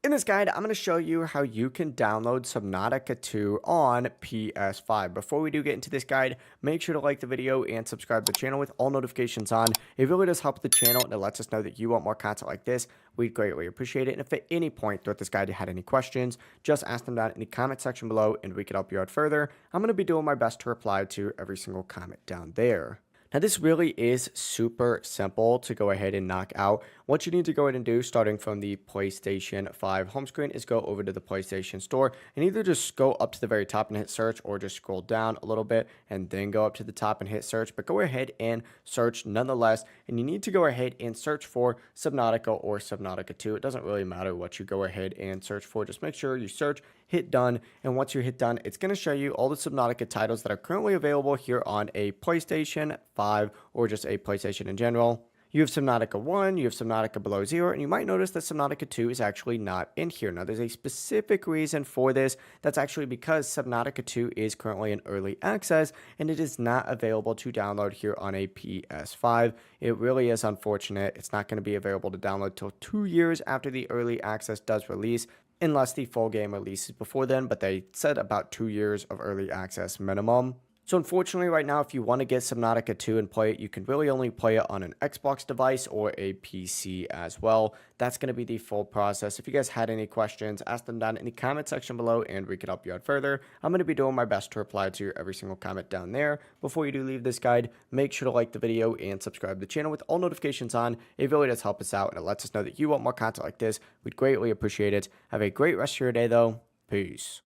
In this guide, I'm going to show you how you can download Subnautica 2 on PS5. Before we do get into this guide, make sure to like the video and subscribe to the channel with all notifications on. It really does help the channel and it lets us know that you want more content like this. We'd greatly appreciate it. And if at any point throughout this guide you had any questions, just ask them down in the comment section below and we can help you out further. I'm going to be doing my best to reply to every single comment down there. Now, this really is super simple to go ahead and knock out. What you need to go ahead and do, starting from the PlayStation 5 home screen, is go over to the PlayStation Store and either just go up to the very top and hit search, or just scroll down a little bit and then go up to the top and hit search. But go ahead and search nonetheless, and you need to go ahead and search for Subnautica or Subnautica 2. It doesn't really matter what you go ahead and search for. Just make sure you search, hit done, and once you hit done, it's going to show you all the Subnautica titles that are currently available here on a PlayStation 5 or just a PlayStation in general. You have Subnautica 1, you have Subnautica Below Zero, and you might notice that Subnautica 2 is actually not in here. Now, there's a specific reason for this. That's actually because Subnautica 2 is currently in early access, and it is not available to download here on a PS5. It really is unfortunate. It's not going to be available to download till 2 years after the early access does release, unless the full game releases before then, but they said about 2 years of early access minimum. So unfortunately right now, if you want to get Subnautica 2 and play it, you can really only play it on an Xbox device or a PC as well. That's going to be the full process. If you guys had any questions, ask them down in the comment section below and we can help you out further. I'm going to be doing my best to reply to every single comment down there. Before you do leave this guide, make sure to like the video and subscribe to the channel with all notifications on. It really does help us out and it lets us know that you want more content like this. We'd greatly appreciate it. Have a great rest of your day though. Peace.